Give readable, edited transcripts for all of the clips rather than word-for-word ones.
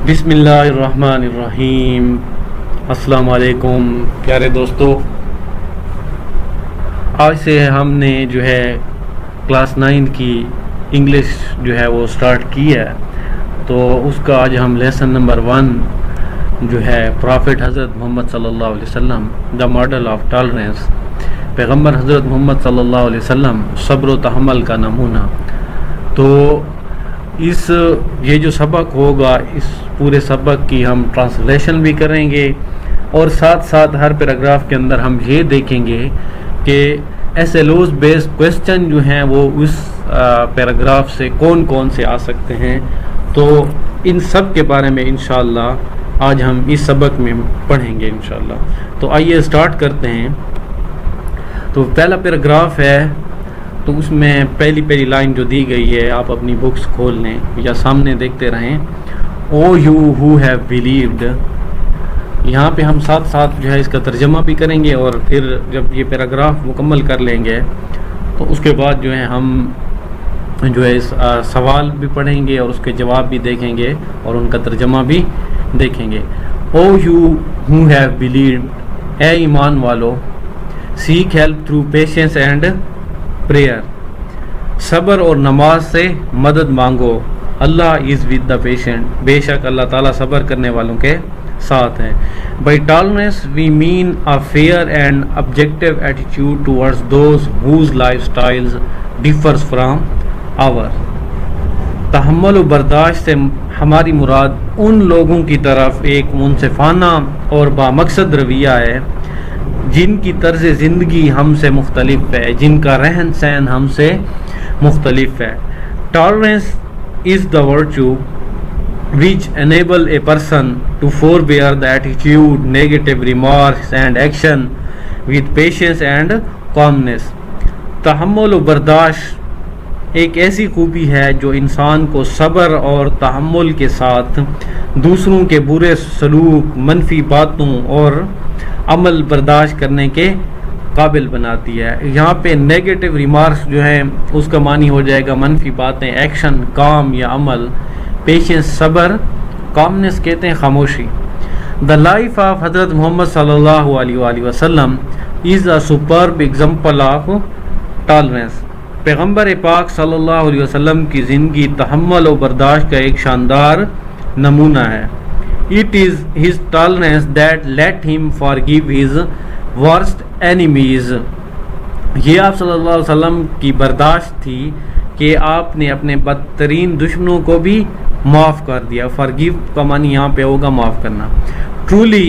بسم اللہ الرحمن الرحیم۔ السلام علیکم پیارے دوستو، آج سے ہم نے جو ہے کلاس 9 کی انگلش جو ہے وہ سٹارٹ کی ہے، تو اس کا آج ہم لیسن نمبر 1 جو ہے پرافٹ حضرت محمد صلی اللہ علیہ وسلم دا ماڈل آف ٹالرنس، پیغمبر حضرت محمد صلی اللہ علیہ وسلم صبر و تحمل کا نمونہ۔ تو یہ جو سبق ہوگا، اس پورے سبق کی ہم ٹرانسلیشن بھی کریں گے، اور ساتھ ساتھ ہر پیراگراف کے اندر ہم یہ دیکھیں گے کہ S L Os based question جو ہیں وہ اس پیراگراف سے کون کون سے آ سکتے ہیں، تو ان سب کے بارے میں انشاءاللہ آج ہم اس سبق میں پڑھیں گے انشاءاللہ۔ تو آئیے سٹارٹ کرتے ہیں۔ تو پہلا پیراگراف ہے، تو اس میں پہلی لائن جو دی گئی ہے، آپ اپنی بکس کھول لیں یا سامنے دیکھتے رہیں۔ او یو ہو ہیو بلیوڈ، یہاں پہ ہم ساتھ ساتھ جو ہے اس کا ترجمہ بھی کریں گے، اور پھر جب یہ پیراگراف مکمل کر لیں گے تو اس کے بعد جو ہے ہم جو ہے اس سوال بھی پڑھیں گے اور اس کے جواب بھی دیکھیں گے اور ان کا ترجمہ بھی دیکھیں گے۔ O you who have believed, اے ایمان والو، seek help through patience and prayer, صبر اور نماز سے مدد مانگو۔ اللہ از ود دا پیشنٹ، بے شک اللہ تعالیٰ صبر کرنے والوں کے ساتھ ہے۔ By tolerance we mean a fair and objective attitude towards those whose life styles differs from our. تحمل و برداشت سے ہماری مراد ان لوگوں کی طرف ایک منصفانہ اور بامقصد رویہ ہے جن کی طرز زندگی ہم سے مختلف ہے، جن کا رہن سہن ہم سے مختلف ہے۔ Tolerance is the virtue which enable a person to forbear the attitude, negative remarks and action with patience and calmness۔ تحمل و برداشت ایک ایسی خوبی ہے جو انسان کو صبر اور تحمل کے ساتھ دوسروں کے برے سلوک، منفی باتوں اور عمل برداشت کرنے کے قابل بناتی ہے۔ یہاں پہ نیگیٹو ریمارکس جو ہیں اس کا معنی ہو جائے گا منفی باتیں، ایکشن کام یا عمل، پیشنس صبر، کامنس کہتے ہیں خاموشی۔ دا لائف آف حضرت محمد صلی اللہ علیہ وآلہ وسلم از اے سپرب ایگزامپل آف ٹالرنس۔ پیغمبر پاک صلی اللہ علیہ وسلم کی زندگی تحمل و برداشت کا ایک شاندار نمونہ ہے۔ It is his tolerance that let him forgive his worst enemies۔ یہ آپ صلی اللہ علیہ وسلم کی برداشت تھی کہ آپ نے اپنے بدترین دشمنوں کو بھی معاف کر دیا۔ forgive کا معنی یہاں پہ ہوگا معاف کرنا۔ truly،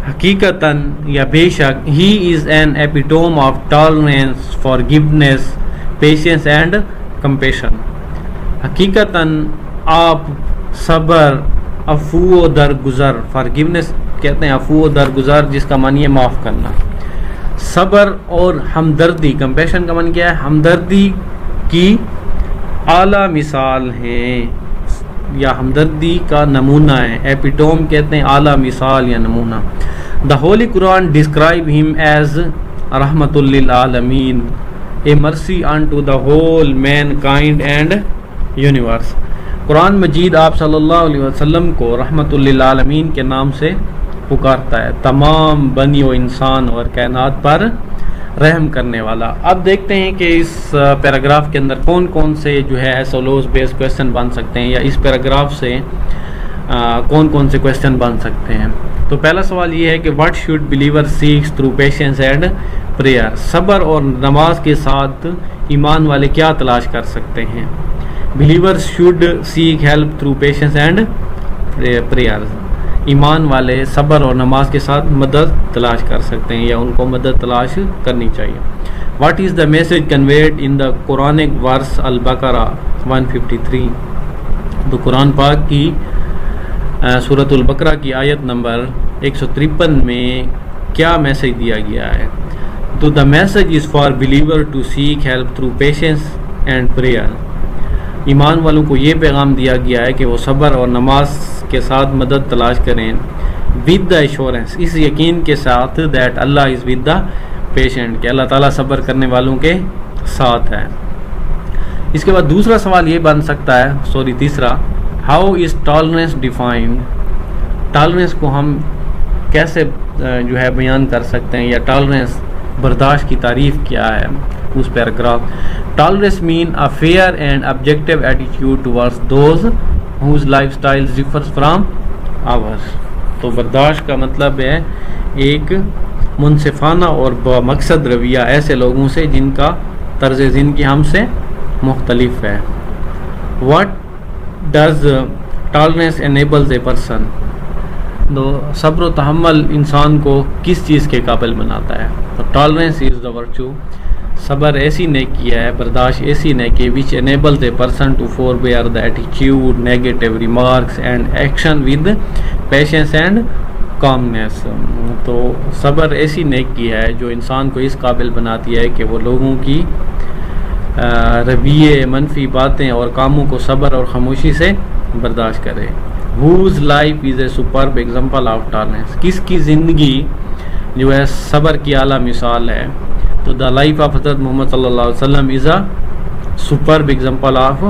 حقیقتاً یا بے شک، he is an epitome of tolerance, forgiveness, patience and compassion۔ حقیقتاً آپ صبر، عفو و درگزر، forgiveness کہتے ہیں عفو و درگزر جس کا معنی ہے معاف کرنا، صبر اور ہمدردی، کمپیشن کا معنی کیا ہے؟ ہمدردی کی اعلیٰ مثال ہیں یا ہمدردی کا نمونہ ہے۔ ایپیٹوم کہتے ہیں اعلیٰ مثال یا نمونہ۔ The holy Quran describe him as رحمت للعالمین، a mercy unto the whole mankind and universe. قرآن مجید آپ صلی اللہ علیہ وسلم کو رحمت للعالمین کے نام سے پکارتا ہے، تمام بنی و انسان اور کائنات پر رحم کرنے والا۔ اب دیکھتے ہیں کہ اس پیراگراف کے اندر کون کون سے جو ہے ایس ایل اوز بیس کویسچن بن سکتے ہیں، یا اس پیراگراف سے کون کون سے کویسچن بن سکتے ہیں۔ تو پہلا سوال یہ ہے کہ what should believer seeks through patience and prayer, صبر اور نماز کے ساتھ ایمان والے کیا تلاش کر سکتے ہیں؟ Believers should seek help through patience and prayer, ایمان والے صبر اور نماز کے ساتھ مدد تلاش کر سکتے ہیں یا ان کو مدد تلاش کرنی چاہیے۔ What is the message conveyed in the Quranic verse Al Baqarah 153، تو قرآن پاک کی سورۃ البقرہ کی آیت نمبر 153 میں کیا میسج دیا گیا ہے؟ تو the message is for believer to seek help through patience and prayer, ایمان والوں کو یہ پیغام دیا گیا ہے کہ وہ صبر اور نماز کے ساتھ مدد تلاش کریں، ود دا ایشورنس، اس یقین کے ساتھ that Allah is with the patient, کہ اللہ تعالیٰ صبر کرنے والوں کے ساتھ ہے۔ اس کے بعد دوسرا سوال یہ بن سکتا ہے، تیسرا، how is tolerance defined, tolerance کو ہم کیسے جو ہے بیان کر سکتے ہیں, یا ٹالرنس برداشت کی تعریف کیا ہے اس paragraph. Tolerance mean a fair and objective attitude towards those whose lifestyle differs from ours. تو برداشت کا مطلب ہے ایک منصفانہ اور بمقصد رویہ ایسے لوگوں سے جن کا طرز زندگی ہم سے مختلف ہے. What does tolerance enables a person, تو صبر و تحمل انسان کو کس چیز کے قابل بناتا ہے؟ تو ٹالرنس از دا ورچو, صبر ایسی نیکی ہے, برداشت ایسی نیکی which enables a person to forbear the attitude negative remarks and action with patience and calmness. تو صبر ایسی نیکی ہے جو انسان کو اس قابل بناتی ہے کہ وہ لوگوں کی رویے, منفی باتیں اور کاموں کو صبر اور خاموشی سے برداشت کرے. whose life is a superb example of tolerance, کس کی زندگی جو ہے صبر کی اعلیٰ مثال ہے؟ تو the life of حضرت محمد صلی اللہ علیہ وسلم is a superb example of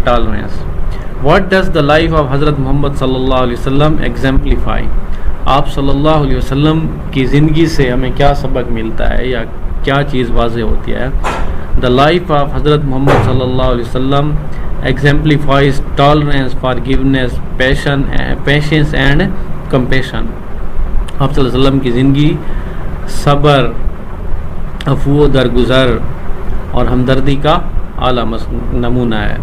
tolerance. what does the life of حضرت محمد صلی اللہ علیہ وسلم exemplify, آپ صلی اللہ علیہ وسلم کی زندگی سے ہمیں کیا سبق ملتا ہے یا کیا چیز واضح ہوتی ہے؟ the life of حضرت محمد صلی اللہ علیہ وسلم exemplifies tolerance, forgiveness, patience and compassion. آپ صلی اللہ علیہ وسلم کی زندگی صبر, عفو, درگزر اور ہمدردی کا اعلیٰ نمونہ ہے.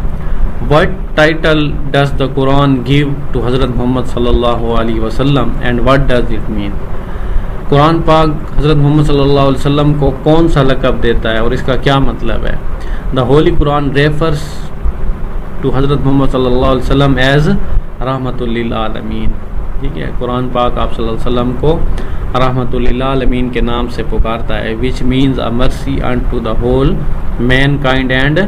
What title does the Quran give to حضرت محمد صلی اللہ علیہ وسلم and what does it mean? قرآن پاک حضرت محمد صلی اللہ علیہ وسلم کو کون سا لقب دیتا ہے اور اس کا کیا مطلب ہے؟ The Holy Quran refers to حضرت محمد صلی اللہ علیہ وسلم as رحمت للعالمین. ٹھیک ہے, قرآن پاک آپ صلی اللہ علیہ وسلم کو رحمت للعالمین کے نام سے پکارتا ہے, which means a mercy unto the whole mankind and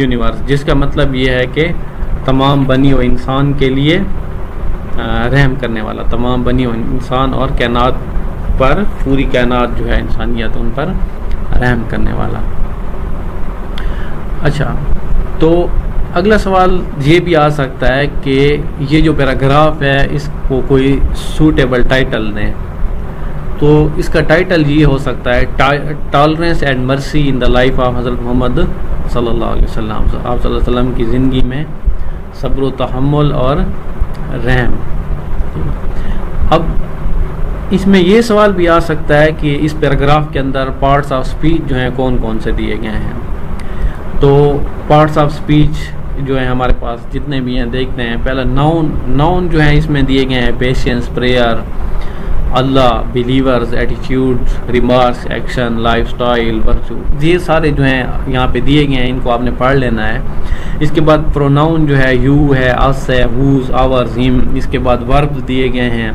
universe, جس کا مطلب یہ ہے کہ تمام بنی و انسان کے لیے رحم کرنے والا, تمام بنی و انسان اور کائنات پر, پوری کائنات جو ہے انسانیت ان پر رحم کرنے والا. اچھا, تو اگلا سوال یہ بھی آ سکتا ہے کہ یہ جو پیراگراف ہے اس کو کوئی سوٹیبل ٹائٹل دیں. تو اس کا ٹائٹل یہ ہو سکتا ہے tolerance and mercy in the life of حضرت محمد صلی اللہ علیہ وسلم. آپ صلی اللہ علیہ وسلم کی زندگی میں صبر و تحمل اور رحم. اب اس میں یہ سوال بھی آ سکتا ہے کہ اس پیراگراف کے اندر پارٹس آف سپیچ جو ہیں کون کون سے دیے گئے ہیں. تو پارٹس آف سپیچ جو ہیں ہمارے پاس جتنے بھی ہیں دیکھتے ہیں. پہلا ناؤن جو ہیں اس میں دیے گئے ہیں پیشنس, پریئر, اللہ, believers, attitude, remarks, action, lifestyle, virtue, یہ سارے جو ہیں یہاں پہ دیے گئے ہیں, ان کو آپ نے پڑھ لینا ہے. اس کے بعد پروناؤن جو ہے یو ہے, اس ہے, ہوز, آورز, ہم. اس کے بعد ورب دیے گئے ہیں,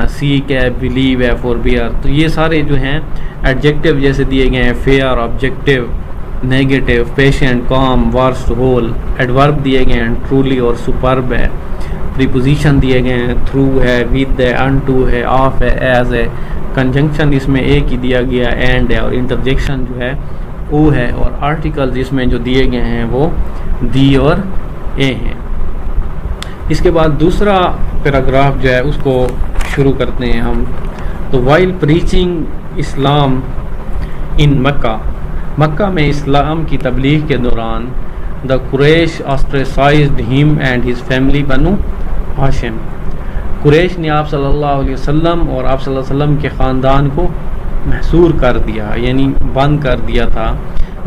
سیک ہے, بلیو ہے, فوربیئر. تو یہ سارے جو ہیں ایڈجیکٹیو جیسے دیے گئے ہیں, فیئر, آبجیکٹیو, نیگیٹو, پیشنٹ, کام, ورسٹ, ہول. ایڈورب دیے گئے ہیں ٹرولی اور سپرب ہے. پریپوزیشن دیے گئے ہیں تھرو ہے, ود ہے, انٹو ہے, آف ہے, ایز ہے. کنجنکشن اس میں ایک ہی دیا گیا اینڈ ہے, اور انٹرجیکشن جو ہے او ہے, اور آرٹیکلز اس میں جو دیے گئے ہیں وہ دی اور اے ہیں. اس کے بعد دوسرا پیراگراف جو ہے اس کو شروع کرتے ہیں ہم. تو وائل پریچنگ اسلام ان مکہ, مکہ میں اسلام کی تبلیغ کے دوران دا قریش آسٹریسائزڈ ہم اینڈ ہز فیملی بنو ہاشم. قریش نے آپ صلی اللہ علیہ وسلم اور آپ صلی اللہ علیہ وسلم کے خاندان کو محصور کر دیا, یعنی بند کر دیا تھا.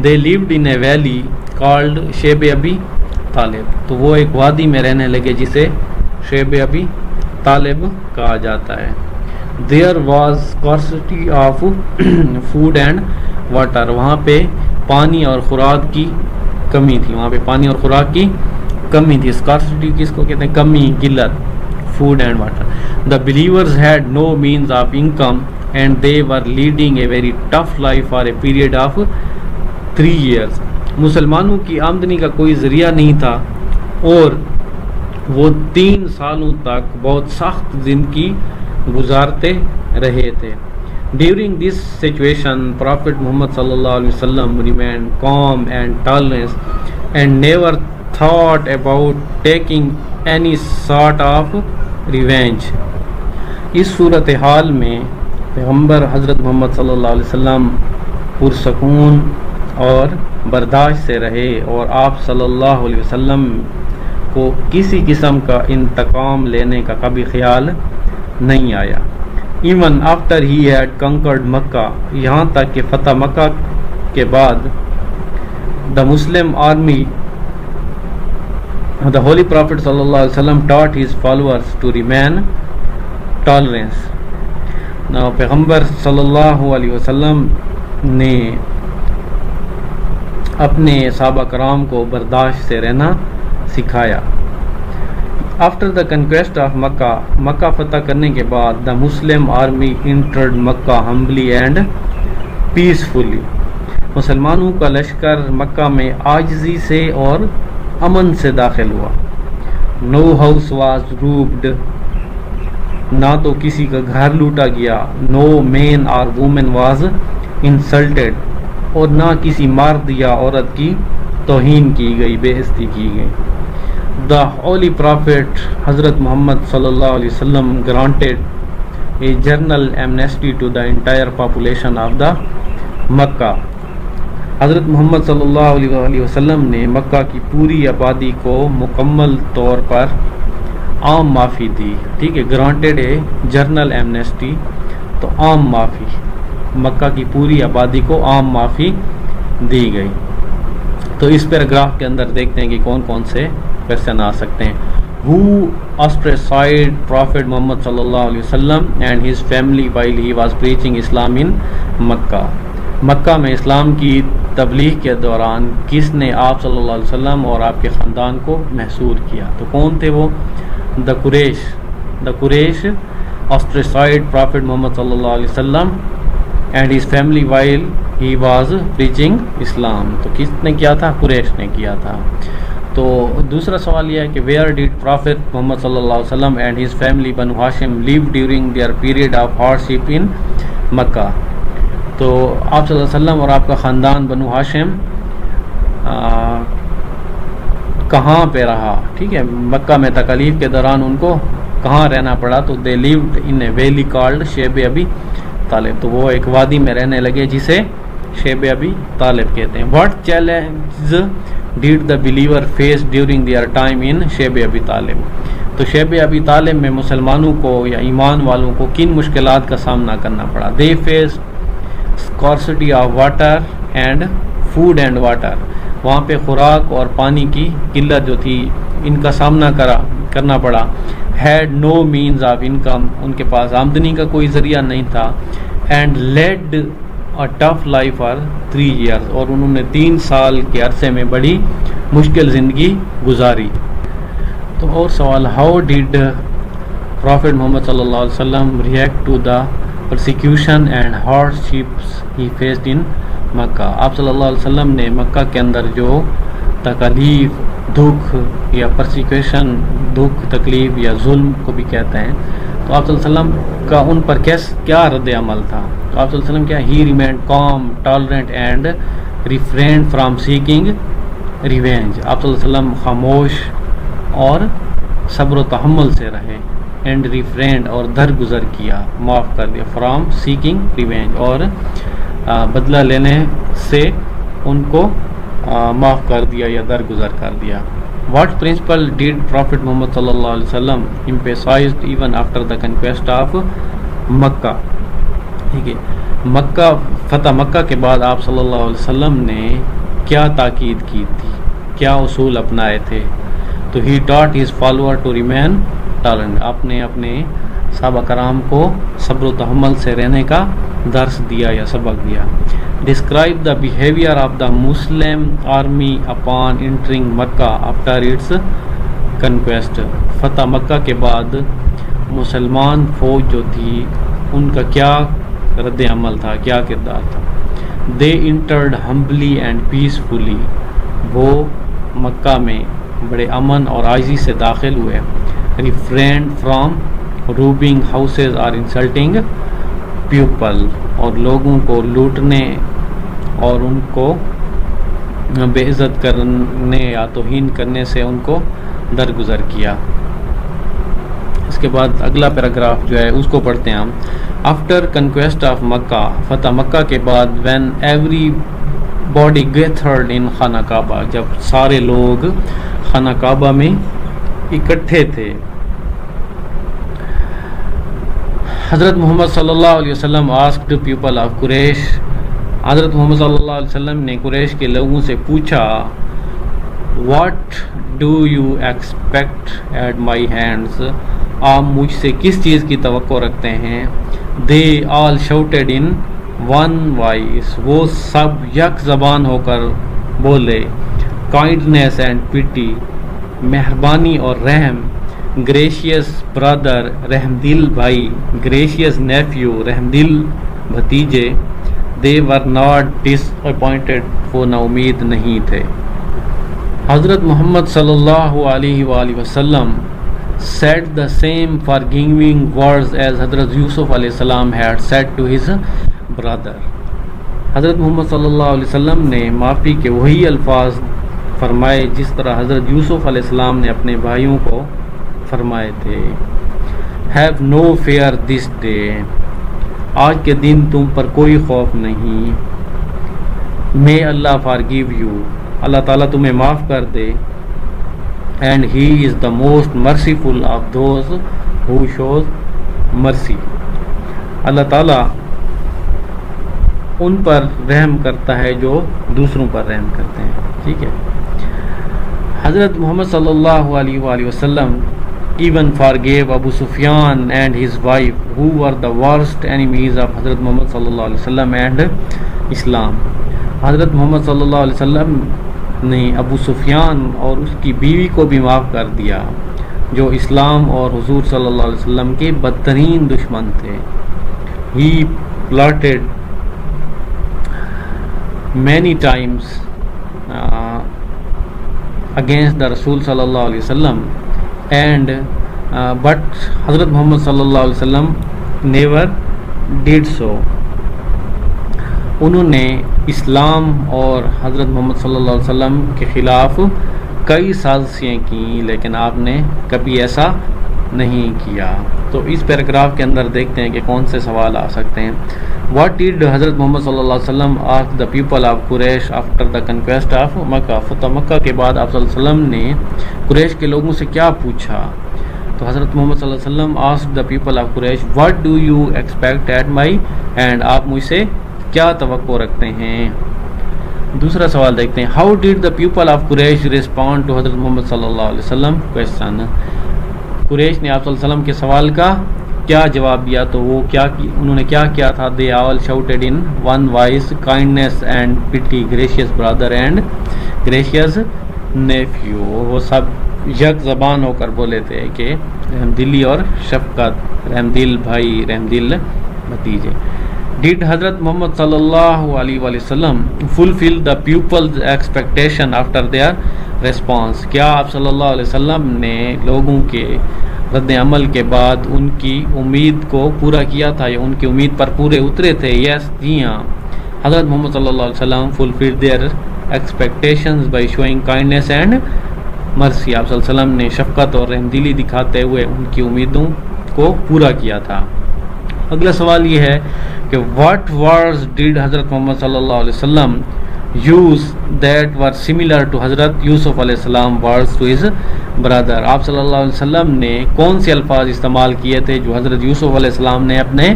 دے lived in a valley called شیب Abi Talib. تو وہ ایک وادی میں رہنے لگے جسے شیب ابی طالب کہا جاتا ہے. There was scarcity of food and water. وہاں پہ پانی اور خوراک کی کمی تھی, وہاں پہ پانی اور خوراک کی کمی تھی. اسکارسٹی کس کو کہتے ہیں؟ کمی, قلت. Food and water. The believers had no means of income and they were leading a very tough life for a period of 3 years. مسلمانوں کی آمدنی کا کوئی ذریعہ نہیں تھا اور وہ 3 سالوں تک بہت سخت زندگی گزارتے رہے تھے. During this situation, Prophet Muhammad sallallahu alaihi wasallam remained calm and tolerant and never thought about taking any sort of revenge. اس صورتحال میں پیغمبر حضرت محمد صلی اللہ علیہ وسلم پرسکون اور برداشت سے رہے اور آپ صلی اللہ علیہ وسلم کو کسی قسم کا انتقام لینے کا کبھی خیال نہیں آیا. ایون آفٹر ہی ہیڈ کنکرڈ مکہ، یہاں تک کہ فتح مکہ کے بعد the Muslim army the holy prophet صلی اللہ علیہ وسلم taught his followers to remain tolerance. Now پیغمبر صلی اللہ علیہ وسلم نے اپنے صحابہ کرام کو برداشت سے رہنا سکھایا. After the conquest of Mecca, مکہ فتح کرنے کے بعد the Muslim army entered Mecca humbly and peacefully. مسلمانوں کا لشکر مکہ میں عاجزی سے اور امن سے داخل ہوا. نو ہاؤس واز روبڈ، نہ تو کسی کا گھر لوٹا گیا. نو مین اور وومن واز انسلٹیڈ، اور نہ کسی مرد یا عورت کی توہین کی گئی، بے عزتی کی گئی. دا ہولی پرافٹ حضرت محمد صلی اللہ علیہ وسلم granted a general amnesty to the entire population of the Mecca. حضرت محمد صلی اللہ علیہ وسلم نے مکہ کی پوری آبادی کو مکمل طور پر عام معافی دی. ٹھیک ہے، گرانٹیڈ اے جنرل ایمنیسٹی، تو عام معافی، مکہ کی پوری آبادی کو عام معافی دی گئی. تو اس پیراگراف کے اندر دیکھتے ہیں کہ کون کون سے کویسچن آ سکتے ہیں. ہو ostracized Prophet محمد صلی اللہ علیہ وسلم and his family while he was preaching Islam in مکہ. مکہ میں اسلام کی تبلیغ کے دوران کس نے آپ صلی اللہ علیہ وسلم اور آپ کے خاندان کو محصور کیا؟ تو کون تھے وہ؟ دا قریش ostracized Prophet محمد صلی اللہ علیہ وسلم and his family while he was preaching Islam. تو کس نے کیا تھا؟ قریش نے کیا تھا. تو دوسرا سوال یہ ہے کہ where did Prophet محمد صلی اللہ علیہ وسلم and his family بنو ہاشم live during their period of hardship in مکہ؟ تو آپ صلی اللہ علیہ وسلم اور آپ کا خاندان بنو ہاشم کہاں پہ رہا؟ ٹھیک ہے، مکہ میں تکالیف کے دوران ان کو کہاں رہنا پڑا؟ تو دے lived in a valley called شیب Abi Talib. تو وہ ایک وادی میں رہنے لگے جسے شیب ابی طالب کہتے ہیں. What challenge did the believer face during their time in Shib Abi Talib? تو شیب ابی طالب میں مسلمانوں کو یا ایمان والوں کو کن مشکلات کا سامنا کرنا پڑا؟ They face scarcity of water and food and water. وہاں پہ خوراک اور پانی کی قلت جو تھی ان کا سامنا کرنا پڑا. Had no means of income, ان کے پاس آمدنی کا کوئی ذریعہ نہیں تھا. And lead a tough life for 3 years، اور انہوں نے 3 سال کے عرصے میں بڑی مشکل زندگی گزاری. تو اور سوال، ہاؤ ڈیڈ پرافٹ محمد صلی اللہ علیہ وسلم react to the persecution and hardships he faced in Mecca? آپ صلی اللہ علیہ وسلم نے مکہ کے اندر جو تکلیف، دکھ یا پرسیکیوشن، دکھ، تکلیف یا ظلم کو بھی کہتے ہیں، تو آپ صلی اللہ علیہ وسلم کا ان پر کیا رد عمل تھا؟ تو آپ صلی اللہ علیہ وسلم کیا؟ He remained calm, tolerant and refrained from seeking revenge. آپ صلی اللہ علیہ وسلم خاموش اور صبر و تحمل سے رہے. اینڈ ریفرینڈ اور درگزر کیا، معاف کر دیا. فرام سیکنگ ریونج، اور بدلہ لینے سے ان کو معاف کر دیا یا درگزر کر دیا. واٹ پرنسپل ڈیڈ پرافٹ محمد صلی اللہ علیہ وسلم emphasized even after the conquest of مکہ؟ ٹھیک ہے، مکہ فتح مکہ کے بعد آپ صلی اللہ علیہ وسلم نے کیا تاکید کی تھی، کیا اصول اپنائے تھے؟ تو he taught his follower to remain tolerant. آپ نے اپنے صحابہ کرام کو صبر و تحمل سے رہنے کا درس دیا یا سبق دیا. Describe the behavior of the Muslim army upon entering Mecca after its conquest. فتح مکہ کے بعد مسلمان فوج جو تھی ان کا کیا رد عمل تھا، کیا کردار تھا؟ They entered humbly and peacefully. وہ مکہ میں بڑے امن اور عاجزی سے داخل ہوئے. Refrained from robbing houses or insulting people. اور لوگوں کو لوٹنے اور ان کو بے عزت کرنے یا توہین کرنے سے ان کو درگزر کیا۔ اس کے بعد اگلا پیراگراف جو ہے اس کو پڑھتے ہیں ہم۔ آفٹر کنکویسٹ آف مکہ، فتح مکہ کے بعد، وین ایوری باڈی گیتھرڈ ان خانہ کعبہ، جب سارے لوگ خانہ کعبہ میں اکٹھے تھے، حضرت محمد صلی اللہ علیہ وسلم آسکڈ پیپل آف قریش، حضرت محمد صلی اللہ علیہ وسلم نے قریش کے لوگوں سے پوچھا، what do you expect at my hands, آپ مجھ سے کس چیز کی توقع رکھتے ہیں؟ دے all shouted in one voice, وہ سب یک زبان ہو کر بولے، کائنڈنیس اینڈ پیٹی، مہربانی اور رحم، گریشیس برادر، رحم دل بھائی، گریشیس نیفیو، رحم دل بھتیجے، دے ور ناٹ ڈس اپوائنٹڈ، وہ نا امید نہیں تھے۔ حضرت محمد صلی اللہ علیہ وآلہ وسلم said the same forgiving words as حضرت یوسف علیہ السلام had said to his brother، حضرت محمد صلی اللہ علیہ وسلم نے معافی کے وہی الفاظ فرمائے جس طرح حضرت یوسف علیہ السلام نے اپنے بھائیوں کو فرمائے تھے۔ have no fear this day، آج کے دن تم پر کوئی خوف نہیں۔ may Allah forgive you، اللہ تعالیٰ تمہیں معاف کر دے۔ and he is the most merciful of those who shows mercy، اللہ تعالیٰ ان پر رحم کرتا ہے جو دوسروں پر رحم کرتے ہیں۔ ٹھیک ہے، حضرت محمد صلی اللہ علیہ وآلہ وسلم even forgave Abu Sufyan and his wife who were the worst enemies of حضرت محمد صلی اللہ علیہ وسلم and اسلام، حضرت محمد صلی اللہ علیہ وسلم نے ابو سفیان اور اس کی بیوی کو بھی معاف کر دیا جو اسلام اور حضور صلی اللہ علیہ وسلم کے بدترین دشمن تھے۔ He plotted many times against the رسول صلی اللہ علیہ وسلم and but حضرت محمد صلی اللہ علیہ وسلم never did so، انہوں نے اسلام اور حضرت محمد صلی اللہ علیہ وسلم کے خلاف کئی سازشیں کیں لیکن آپ نے کبھی ایسا نہیں کیا۔ تو اس پیراگراف کے اندر دیکھتے ہیں کہ کون سے سوال آ سکتے ہیں۔ واٹ ڈیڈ حضرت محمد صلی اللہ علیہ وسلم ask the people of Quraysh after the conquest of Mecca, فتح مکہ کے بعد آپ صلی اللہ علیہ وسلم نے قریش کے لوگوں سے کیا پوچھا؟ تو حضرت محمد صلی اللہ علیہ وسلم ask the people of Quraish, what do you expect at my hand, آپ مجھ سے کیا توقع رکھتے ہیں؟ دوسرا سوال دیکھتے ہیں، how did the people of Quraish respond to Hazrat محمد صلی اللہ علیہ وسلم کویسچن، قریش نے آپ صلی اللہ علیہ وسلم کے سوال کا کیا جواب دیا؟ تو وہ انہوں نے کیا کیا تھا؟ They all shouted in one voice, kindness and pity, gracious brother and gracious nephew, وہ سب یک زبان ہو کر بولے تھے کہ رحم دلی اور شفقت، رحم دل بھائی، رحم دل بھتیجے۔ Did حضرت محمد صلی اللہ علیہ وآلہ وسلم fulfill the people's expectation after their response، کیا آپ صلی اللہ علیہ وسلم نے لوگوں کے رد عمل کے بعد ان کی امید کو پورا کیا تھا یا ان کی امید پر پورے اترے تھے؟ یس، جی ہاں، حضرت محمد صلی اللہ علیہ وسلم fulfilled their expectations by showing kindness and mercy، آپ صلی اللہ علیہ وسلم نے شفقت اور رحم دلی دکھاتے ہوئے ان کی امیدوں کو پورا کیا تھا۔ اگلا سوال یہ ہے کہ واٹ ورڈز ڈیڈ حضرت محمد صلی اللہ علیہ وسلم use that were similar to Hazrat Yusuf علیہ السلام ورڈز ٹو ہز برادر، آپ صلی اللہ علیہ وسلم نے کون سے الفاظ استعمال کیے تھے جو حضرت یوسف علیہ السلام نے اپنے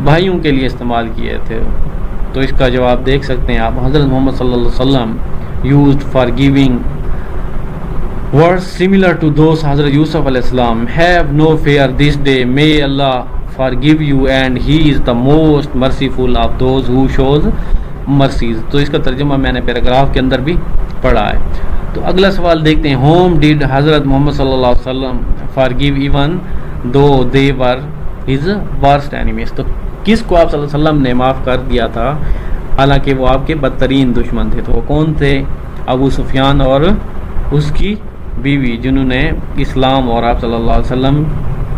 بھائیوں کے لیے استعمال کیے تھے؟ تو اس کا جواب دیکھ سکتے ہیں آپ، حضرت محمد صلی اللہ علیہ وسلم used forgiving words similar to those حضرت یوسف علیہ السلام، have no fear this day, may Allah forgive you and he is the most merciful of those who shows mercies۔ تو اس کا ترجمہ میں نے پیراگراف کے اندر بھی پڑھا ہے۔ تو اگلا سوال دیکھتے ہیں، whom did حضرت محمد صلی اللہ علیہ وسلم forgive even though they were his worst enemies، تو کس کو آپ صلی اللہ علیہ وسلم نے معاف کر دیا تھا حالانکہ وہ آپ کے بدترین دشمن تھے؟ تو وہ کون تھے؟ ابو سفیان اور اس کی بیوی، جنہوں نے اسلام اور آپ صلی اللہ علیہ وسلم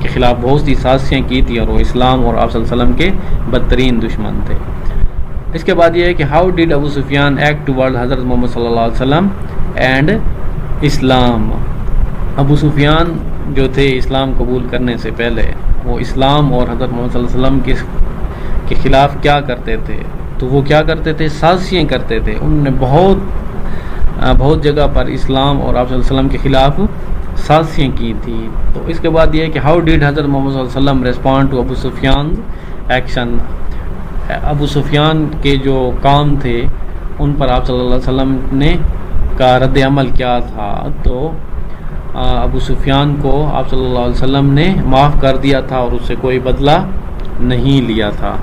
کے خلاف بہت سی سازشیں کی تھی اور وہ اسلام اور آپ صلی اللہ علیہ وسلم کے بدترین دشمن تھے۔ اس کے بعد یہ ہے کہ how did Abu Sufyan act toward Hazrat محمد صلی اللہ علیہ وسلم اینڈ اسلام. ابو سفیان جو تھے اسلام قبول کرنے سے پہلے وہ اسلام اور حضرت محمد صلی اللہ علیہ وسلم کے خلاف کیا کرتے تھے؟ تو وہ کیا کرتے تھے؟ سازشیں کرتے تھے. انہوں نے بہت جگہ پر اسلام اور آپ صلی اللہ علیہ وسلم کے خلاف سازشیں کی تھی. تو اس کے بعد یہ ہے کہ ہاؤ ڈیڈ حضرت محمد صلی اللہ علیہ وسلم respond to Abu Sufyan action. Abu Sufyan کے جو کام تھے ان پر آپ صلی اللہ علیہ وسلم نے کا رد عمل کیا تھا؟ تو ابو سفیان کو آپ صلی اللہ علیہ وسلم نے معاف کر دیا تھا اور اس سے کوئی بدلہ نہیں لیا تھا.